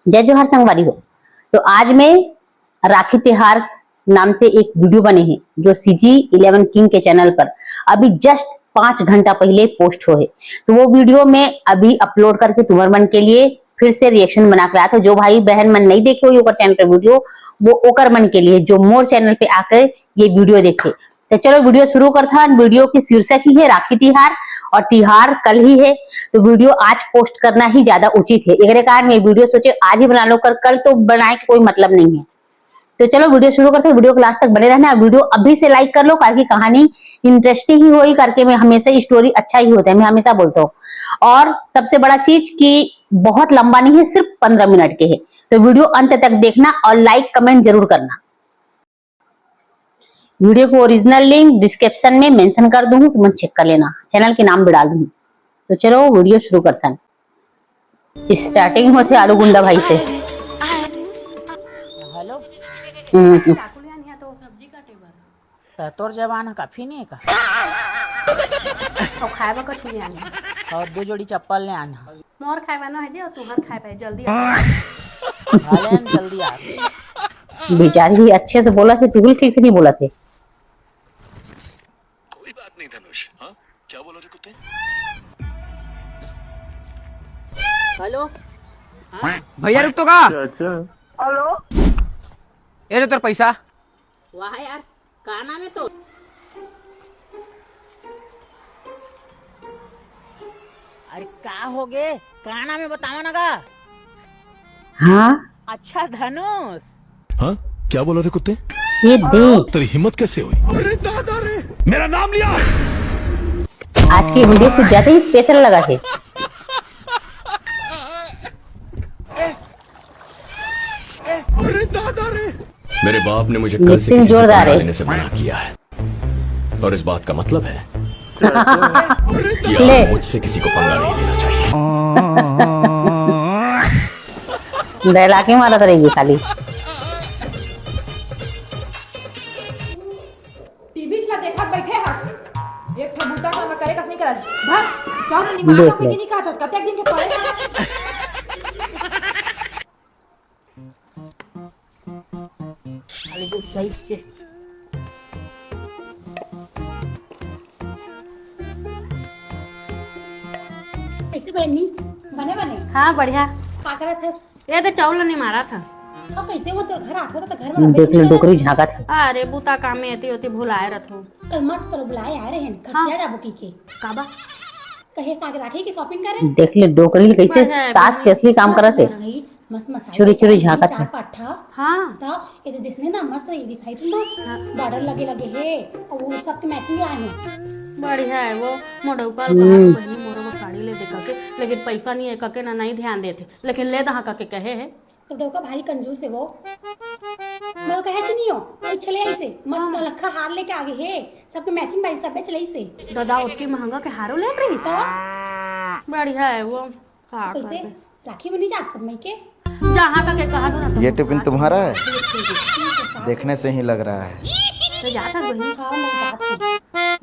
जय जोहार संगवारी हो। तो आज मैं राखी त्योहार नाम से एक वीडियो बने हैं जो CG11 किंग के चैनल पर अभी जस्ट 5 घंटा पहले पोस्ट हो है। तो वो वीडियो मैं अभी अपलोड करके तुम्हारे मन के लिए फिर से रिएक्शन बना के आया था। जो भाई बहन मन नहीं देखे हुई ओकर चैनल पे वीडियो, वो ओकर मन के लिए जो मोर चैनल पे आकर ये वीडियो देखे। तो चलो वीडियो शुरू करता है। वीडियो की शीर्षक ही है राखी त्योहार और त्योहार कल ही है, तो वीडियो आज पोस्ट करना ही ज्यादा उचित है। एक कारण मैं वीडियो सोचे आज ही बना लो, कल तो बनाए के कोई मतलब नहीं है। तो चलो वीडियो शुरू करते हैं। वीडियो को लास्ट तक बने रहना। वीडियो अभी से लाइक कर लो, कारण की कहानी इंटरेस्टिंग ही होगी करके मैं हमेशा स्टोरी अच्छा ही होता है, मैं हमेशा बोलता हूँ। और सबसे बड़ा चीज कि बहुत लंबा नहीं है, सिर्फ 15 मिनट के है। तो वीडियो अंत तक देखना और लाइक कमेंट जरूर करना। वीडियो को ओरिजिनल लिंक डिस्क्रिप्शन में मेंशन कर दूंगी, तुम चेक कर लेना, चैनल के नाम भी डाल दूंगी। तो चलो वीडियो शुरू करता है। स्टार्टिंग होते आलू गुंडा भाई से। हेलो तो सब्जी काटे बर तोर जवान काफी नहीं का तो खाएबा कछु ले आनी और 2 जोड़ी चप्पल ले आना। मोर खाएबा न है जे तू हर खाए पाए जल्दी हालेन जल्दी आ। बेचारी अच्छे से बोला थे, तू भी ठीक से नहीं बोला थे। कोई बात नहीं धनुष। हाँ क्या बोल रहे कुत्ते? हेलो भैया रुक तो का। हेलो ये रे तोर पैसा। वाह यार का नाम है तो? अरे का हो गे, का नाम है बताओ ना का। हाँ अच्छा धनुष। हाँ क्या बोल रहे कुत्ते? ये देख, तेरी हिम्मत कैसे हुई? अरे दादा रे, मेरा नाम लिया। आज की वीडियो कुछ ज्यादा ही स्पेशल लगा है। अरे दादा रे, मेरे बाप ने मुझे कल से किसी से जोरदार है। लेने से मना किया है, और इस बात का मतलब है कि आज मुझसे किसी को पंगा नहीं लेना चाहिए। डायलॉग ही मारा करेगी खाली। टीवी चला देखा बैठे हाथ एक ठो बूटा काम करे कस नहीं करा भाग जाओ ना निमार देख होके ले। कि नहीं कहत कते दिन के पड़े खाली जो सही से ऐसे बनी बने बने हाँ बढ़िया। का करत है ये तो चावल नहीं मारा था। अब कैसे वो तो घर आखो तो घर में देख ले डोकरी झाका था। अरे बूता काम में एती होती भुलाए रथो कल मस्त तो बुलाए आ रहे हैं हाँ। खर्चा जा बुकी के काबा कहे साग राखी की शॉपिंग करे देख ले डोकरी कैसे बढ़िया है, सास के असली काम करत है। मस्त मसाला चुरी चुरी झाँकत चार है। पाठा हाँ ता ये तो दिसने ना मस्त ये दिखाई तुम बॉर्डर लगे लगे है और वो सब के मैचिंग आए हैं बढ़िया है। वो मोड़ौका बहनी मोरो को साड़ी ले दे के, लेकिन पैसा नहीं है कके ना नहीं ध्यान देते, लेकिन ले दहा कके कहे है। तो डोका भारी कंजूस है वो मैं कहे नहीं हो तो चले ऐसे मस्त लखा हार लेके आगे है सबके मैचिंग भाई सब चले ऐसे दादा उतनी महंगा के हारो ले रही तो बढ़िया है वो का कैसे राखी बनी जा सब मई के जहाँ का के कहा ना ये टिफिन तुम्हारा है? देखने से ही लग रहा है। तो जाता बहनी हाँ मैं बात है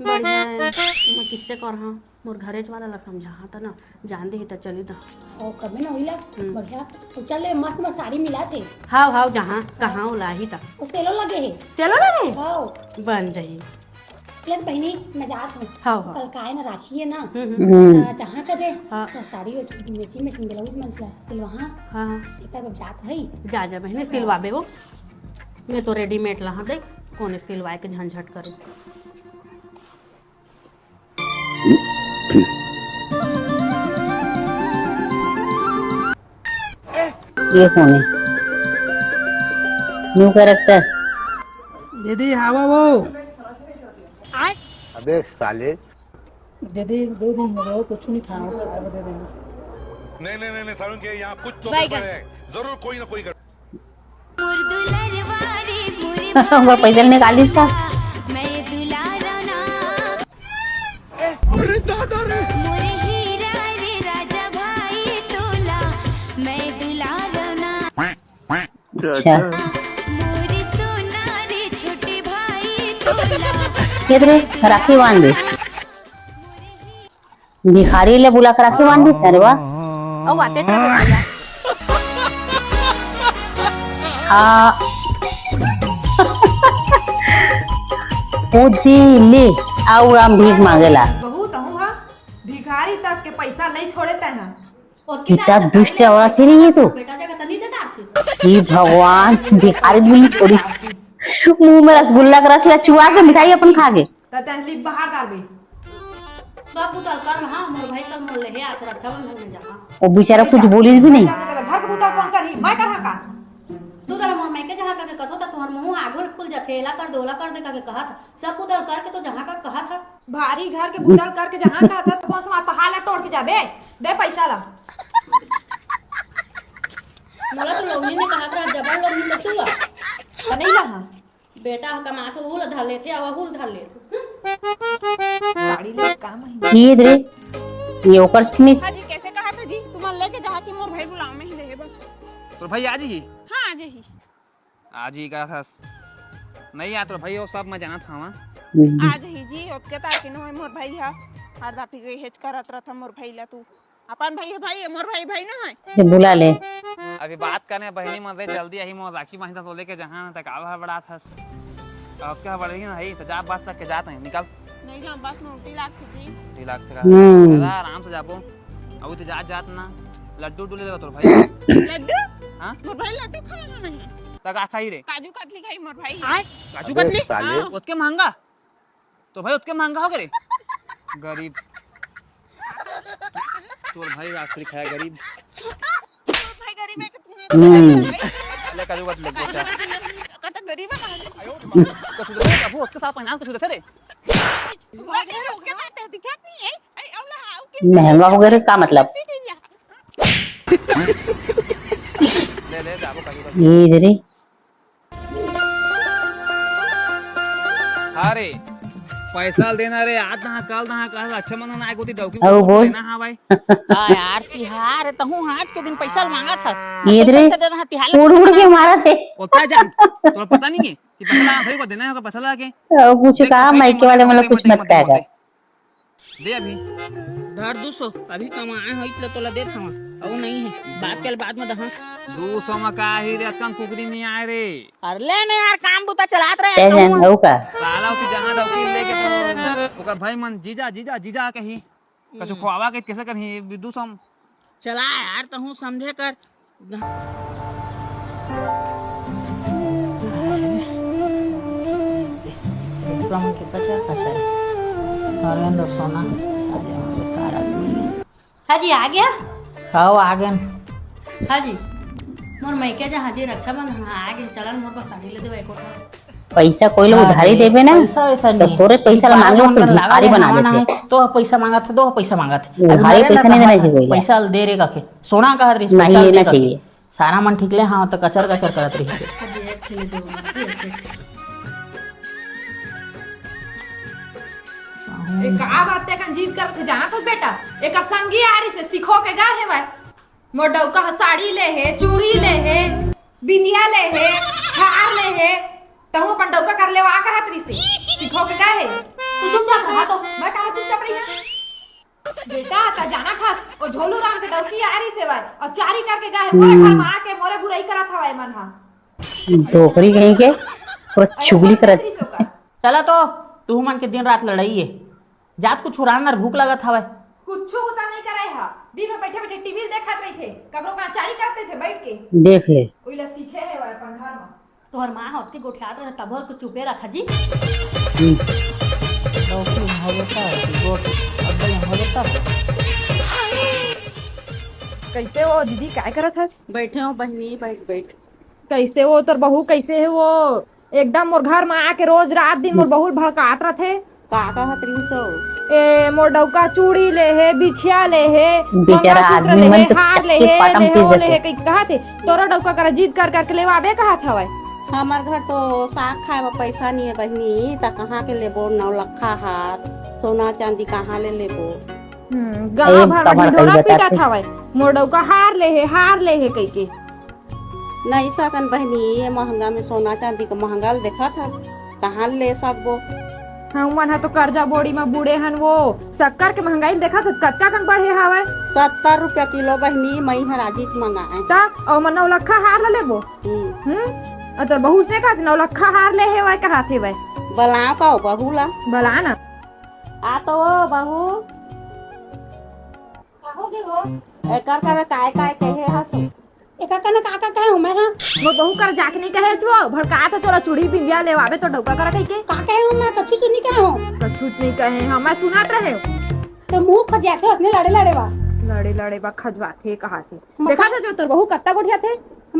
बढ़िया है। मैं किससे कर हाँ मोर घरे वाला ला समझा था ना, जान दे तो चली था। और कब ना होइला बढ़िया तो चल ले मस्त मस्त साड़ी मिला थे हाँ हाँ जहाँ कहाँ उलाही था उस सेलो लगे है चलो लगे हाँ बन जाइए। ले बहनी मैं जात हूँ हाँ हाँ कल काय ना राखी है ना जहाँ का दे हाँ। तो साड़ी मैचिंग मैचिंग ब्लाउज मन सिलवा हाँ हाँ एक बार जात है जा जा बहने सिलवाबे वो, मैं तो रेडीमेड ला दे कोने सिलवाए के झंझट करे। ये कौन है? New character. दीदी हवा वो अबे साले दीदी 2 दिन हो गए कुछ नहीं खाओ दे देना। नहीं सारुण के यहाँ कुछ तो गड़बड़ है, जरूर कोई ना कोई और पैसा निकाली इसका। अरे दादा रे, अच्छा ये रे राखी बांध दे, भिखारी ले बुला कर राखी बांध दी सरवा। अब आते थे भैया पूछी ले और हम भीख मांगेला। बहुत हूँ हा भिखारी तक के पैसा नहीं छोड़े तैना। कितना दुष्ट औरत है ये तो। बेटा जगह तो नहीं देता हे भगवान, भिखारी बोली थोड़ी मुंह में रसगुल्ला का रस चुआ के मिठाई अपन खा गए। तहली बाहर डाल दे। बाबू तो कर हां मोर भाई कल मोर ले आ रक्षा बंधन में जा। वो बेचारा कुछ बोली भी नहीं। घर के बुता कौन करही मैं करहा का। तू तो मोर मैं के जहां का कथो त तोहर मुंह आगुल फूल जथेला कर दोला कर दे का के कहा था सब उधर करके तो जहां का कहा था भारी घर के बुदल करके जहां कहा था कौन सा पहाड़ तोड़ के जाबे दे पैसा ला। मोला तो लोनी ने कहा था जबर लोनी तो सुआ नहीं ला बेटा कमा के उल धर लेते अब उल धर लेते गाड़ी ले काम है ये रे ये ओकर स्मिथ। हाजी कैसे कहा था जी तुम लेके जहा की मोर भाई बुलाव में ही रहे बस। तो भाई आज ही हां आज ही का था नहीं आ तो भाई वो सब मैं जाना था वहाँ आज ही जी ओके ताकि न मोर भाई हा हर दापी गई हेच करत रहता मोर भाई ला तू अपन भाई मोर भाई न है ये बुला ले। अभी बात करने बहनी मत जल्दी यही मोर राखी बांधता तो लेके जहाँ तक आवा बड़ा था अब क्या बढ़ेगी ना है तो जा बात सक के जाते हैं निकल नहीं जा बस में 2 लाख जी 2 लाख का आराम से जाबो अब तो जात ना लड्डू डुले देगा तो भाई लड्डू हां मोर भाई लड्डू खाएगा नहीं तक आ खाई रे काजू कतली खाई मोर भाई काजू कतली उतके महंगा तो भाई उतके महंगा हो गए गरीब तोर भाई रात्रि खाया गरीब भाई गरीब है कि तूने ले काजू कतली लग गया कत गरीब है कसु दे अब उसके साथ पहना कसु दे रे क्या बात है दिखत नहीं है आई औला आओ के महंगा हो गया का मतलब ले जाबो काजू कतली ये रे अरे पैसा देना रे आज ना कल अच्छा मन ना आगोती डौकी अब बोल ना हां भाई यार तिहार तहु आज के दिन पैसा मांगा था ये रे उड़ के मारा थे होता जान तो पता नहीं है कि पैसा लगा भाई को देना है पैसा लगा के कुछ कहा माइके वाले मतलब कुछ मत कहेगा दे अभी धर 200 अभी कमाए हो इतने तोला देत हवा अब नहीं है बात कल बाद में दहा 200 में का ही रे अतकन कुकरी नहीं आए रे अरे ले ने यार काम बुता चलात रहे टेंशन हो का साला की जहां डौकी लेके ओकर भाई मन जीजा कहीं कछु खवावा के कैसे करही 200 चला यार तहु समझे कर प्लान के कचा नरेंद्र सोना हाजी आ गया खाओ आ गए हाजी मोर मैं के जहां जी रक्षा बंधन आ गए चलन मोर पर साड़ी ले देबे एको पैसा कोई लोग उधारी देवे ना पैसा वैसा तो नहीं थोड़े पैसा मांगे तो भिखारी बना देते तो पैसा मांगा था दो पैसा मांगा था उधारी पैसा नहीं देना चाहिए पैसा दे रे काके सोना का हर नहीं लेना चाहिए सारा मन ठीक ले हाँ तो कचर करत रही से का बात ते कन जीत करत जाना तो बेटा एक संगी आरी से सिखो के गा है भाई मोर डौका साड़ी ले है चूड़ी ले है बिंदिया ले है हार ले है तहु अपन डौका कर ले वा कहत रही से सिखो के गा है तू चुपचाप रहा तो मैं कहा चुपचाप रही है बेटा ता जाना खास ओ झोलू राम के डौकी आरी से भाई और चारी करके गा है मोरे घर में आके मोरे बुराई करत हवाई मन हा डोकरी कहीं के पूरा चुगली करत चला तो तू मन के दिन रात लड़ाई है जात कुछ उड़ान भूख लगत हवे कुछ उता नहीं करे हा दिन में बैठे बैठे टीवी देखत रही थे कबरो का चारी करते थे बैठ के देख ले ओइला सीखे है भाई अपन घर में तोहर मां होत के गोठियात रहे तब को चुपे रखा जी कैसे वो दीदी काय करत है बैठे हो बहनी बैठ कैसे वो तोर बहू कैसे है वो एकदम मोर घर में आके रोज रात दिन मोर बहू भड़कात रथे का कहत रही सो ए मोर डौका चूड़ी ले है बिछिया ले है बेचारा आदमी मन तो हार ले चक्के पाटम पीस ले जैसे। है कहीं कहा थे तोरा डौका कर जीत कर करके लेवाबे कहा था भाई हमार घर तो साग खाए में पैसा नहीं है बहनी त कहाँ के लेबो 9 लखा हाथ सोना चांदी कहाँ ले लेबो गाँव भर में ढोला पीटा था भाई मोर डौका हार ले है कहीं के नहीं सकन बहनी ये महंगा में सोना चांदी का महंगा देखा था कहाँ ले सकबो हम मन हा तो कर्जा बोड़ी में बूढ़े हन वो शक्कर के महंगाई देखा तो कत्ता कन बढ़े हवे 70 रुपया किलो बहनी मई हर आज मंगाए ता और मन 9 लखा हार ले लेबो तो बहू से कहा 9 लखा हार ले हे वै कहा थे वै बला का बहू ला बला ना आ तो बहू एकर करे काय काय कहे हा तो एका कना काका कहे हो मैं हां वो बहू कर जाके नहीं कहे छो भड़का तो तोरा चूड़ी बिंदिया लेवावे तो डौका कर कह के का कहे हो मैं कछु सुनी कहे हो कछु नहीं कहे हम मैं सुनात रहे तो मुंह खजिया के उसने लड़े लड़े बा लड़े बा खजवा थे कहा थे देखा था जो तोर बहू कत्ता गोठिया थे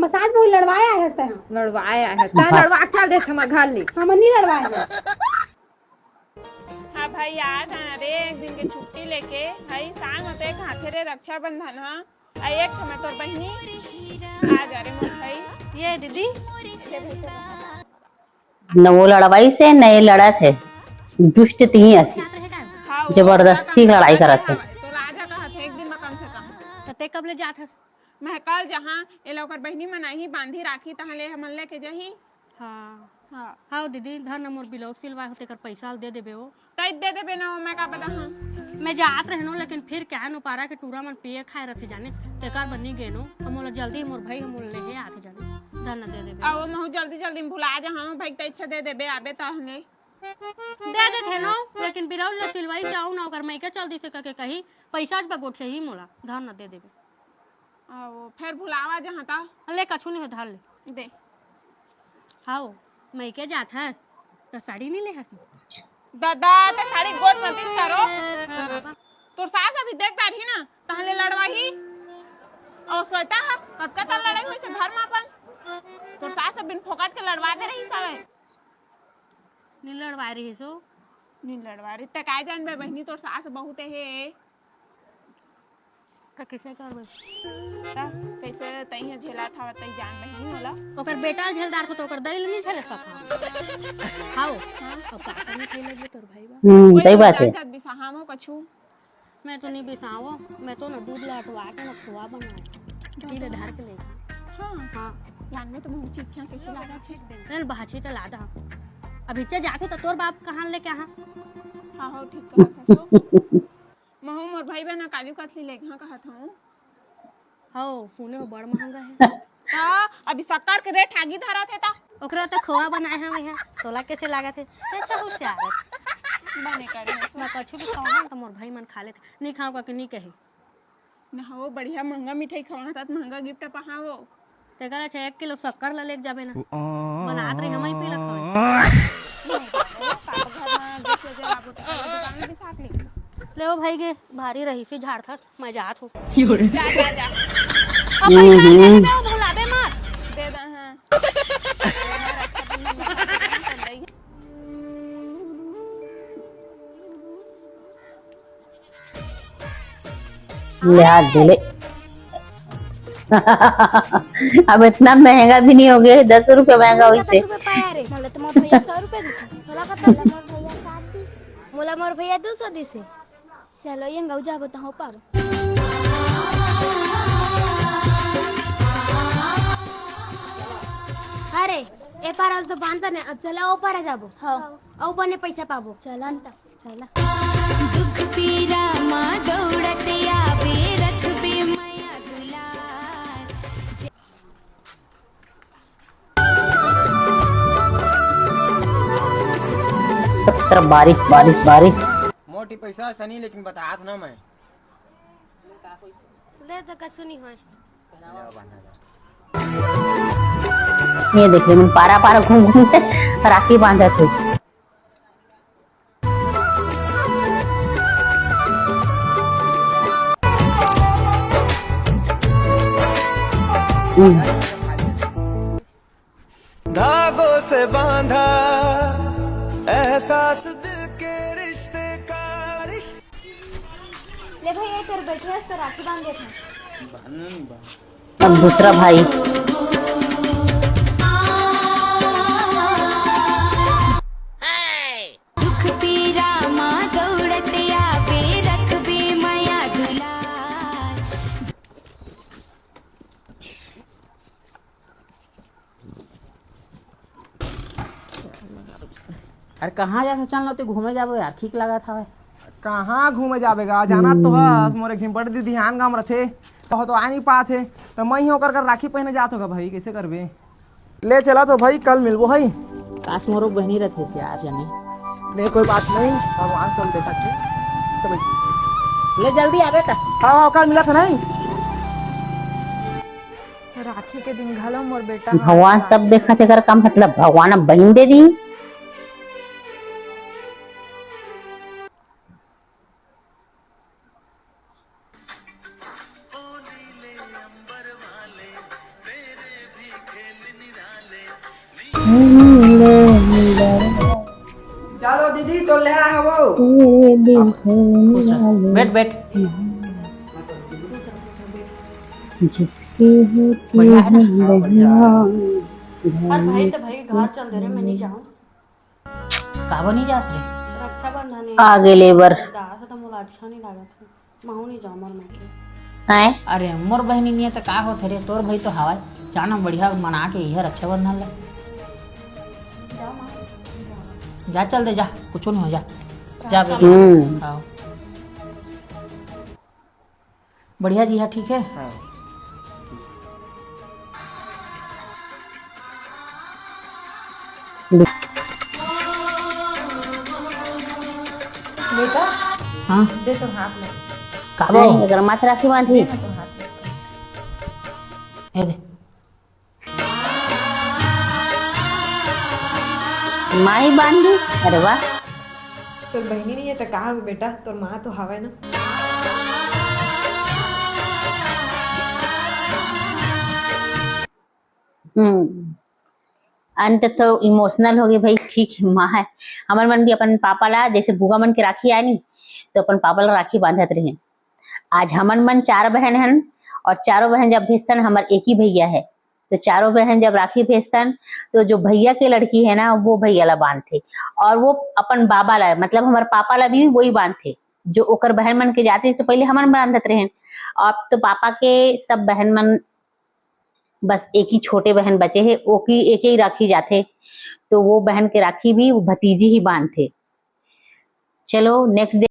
मसाज बहुत लड़वाया है हंसते हैं लड़वाए है ता लड़वा चल दे हम घर ले हम नहीं लड़वाए हाँ भाई आ जाना रे एक दिन के छुट्टी लेके भाई सांग होते खाते रे रक्षाबंधन हाँ एक समय तोर बहनी आ जा रे मोर भाई ये दीदी न वो लड़वाई से नए लड़ा थे दुष्ट तीयस जबरदस्ती लड़ाई करा थे तो राजा कहा थे एक दिन में कम से कम तते कब ले जात हस मैं कल जहाँ ये लोग बहनी मनाही बांधी राखी तहले हमन लेके जही हाँ हाँ हाँ दीदी धर मोर ब्लाउज सिलवा होते कर पैसा दे देबे हो तई दे देबे ना मैं का पता हाँ मैं जात रहनो लेकिन फिर क्या नो पारा के टूरा मन पिए खाए रथे जाने तेकार बन्नी गेनो हमोला जल्दी मोर भाई हमोला लेहे आथे जाने धर न दे देबे आओ महू जल्दी जल्दी भुला जा हम भाई त इच्छा दे देबे आबे तहले दे दे थे नो लेकिन ब्लाउज ले सिलवाई जाऊ ना ओकर मैं के चल दी से के कही पैसा ज बगोट से ही मोला धर न दे देबे आओ फिर भुलावा जहाँ ता ले कछु नहीं धर ले दे हाओ मैं के जात है तो साड़ी नहीं ले हसी दादा ते साड़ी गोद मत करो तोर सास अभी देखता रही ना तहले लड़वाही और सोता है कतका तल लड़ाई हुई से घर में अपन तोर सास बिन फोकट के लड़वा दे रही सावे नहीं लड़वा रही सो नहीं लड़वा रही ते काय जान बे बहनी तोर सास बहुते है का कैसे करबे ता कैसे तई है झेला था तई जान बहनी होला ओकर बेटा झेलदार को तो ओकर दैल नहीं झेले सका हाओ अब का करने के लगे तोर भाई बा सही बात है जब बिसाहामो कछु मैं तो नहीं बिसावो मैं तो न दूध लाटवा के न खोआ बनाओ ढीले धार के ले हां हां लाने तो मुंह चिपकियां कैसे लगा फेंक दे चल बाछी तो लादा अभी चे जातो तो तोर बाप कहां ले के हां हो ठीक कहत सो महू मोर भाई बहन काजू कतली ले हां कहत हूं हाओ सुने में बड़ महंगा है हां अभी शक्कर के रेट आगी धरा थे ता ओकरा तो खोआ बनाए हैं भैया तोला कैसे लागत है अच्छा होशियार बने करे मैं कछु भी खाऊं तो मोर भाई मन खा लेते नहीं खाऊंगा कि नहीं कहे ना हो बढ़िया महंगा मिठाई खवाना तात महंगा गिफ्ट पहावो ते करा 1 किलो शक्कर ले जाबे ना बनात रही हम ही पी लखा दुकान में भी साथ ले ले ओ भाई के भारी रही सी झाड़ था मैं जात हूं जा जा जा अब पैसा दे दे भुलाबे मत दे दा हां ले हाथ दिले अब इतना महंगा भी नहीं हो गया 10 रुपए महंगा हुई से मोला मोर भैया 200 दिसे चलो ये गौ जा बताओ पार अरे ए पार तो बांधता ने अब चला ओ पार जाबो हां औ बने पैसा पाबो चला अंता चला दुख पीरा मा दौड़ते आवे रख बे माया दुलार 70 बारिश मोटी पैसा सनी लेकिन बता ना मैं ले तो कछु नहीं होय ये देख रहे पारा घूम घूम के राखी बांधा थे धागों से बांधा एहसास दिल के रिश्ते का ले भैया तेरे बैठे तो राखी बांध देते अब दूसरा भाई दुख पीरा माँ दौड़ते आवे रख बे माया दुलार अरे कहाँ जा चल तो घूमे जाबो यार, ठीक लगा था भाई। कहाँ घूमे जाबेगा, जाना तो बस मोर एक झिन बड़ दीदी ध्यान गाम रथे तो आ नहीं पाते, तो मैं ही होकर कर राखी पहने जात होगा भाई, कैसे करबे। ले चला तो भाई कल मिलबो भाई। काश मोरो बहनी रहते से यार जाने। नहीं कोई बात नहीं, भगवान सब देखा थे तो ले जल्दी आबे ता। हाँ कल मिला था नहीं। राखी के दिन घलो मोर बेटा भगवान सब देखा थे, कर का मतलब भगवान अब बहन दे दी। चलो दीदी तो ले आए वो। बैठ बैठ। जिसकी होती बढ़िया है ना? अरे भाई तो भाई घर चल दे रहे, मैं नहीं जाऊँ। काबो नहीं जा से रक्षाबंधन है आगे लेबर दादा तो मोला अच्छा नहीं लगा था, मैं नहीं जाऊँ मर में। है। अरे मोर बहनी नहीं है तो का होते रे, तोर भाई तो हवा जाना बढ़िया मना के यह रक्षाबंधन ले जा, चल दे जा, कुछ नहीं हो जा जा बेटी। आओ बढ़िया जी है, ठीक है। बेटा हाँ दे तो हाथ में। काबो नहीं, अगर माछ राखी बांधी ये दे। माही बांधी। अरे वाह, तोर बहनी नहीं है तो कहा बेटा, तोर माँ तो हवा ना। अंत तो इमोशनल हो गई भाई। ठीक है, माँ है हमारे मन भी अपन पापा ला, जैसे बुआ मन के राखी आई नी तो अपन पापा ला राखी बांधत रहे। आज हमन मन 4 बहन हन और चारों बहन जब भेजतन, हमार एक ही भैया है, तो चारों बहन जब राखी भेजतन तो जो भैया की लड़की है ना वो भैया ला बांधते, और वो अपन बाबा ला मतलब हमारे पापा ला भी वही बांधते, जो ओकर बहन मन के जाते इससे पहले हमन बांधत रहे। अब तो पापा के सब बहन मन बस एक ही छोटे बहन बचे हैं, वो की एक ही राखी जाते, तो वो बहन के राखी भी वो भतीजी ही बांधते। चलो नेक्स्ट डे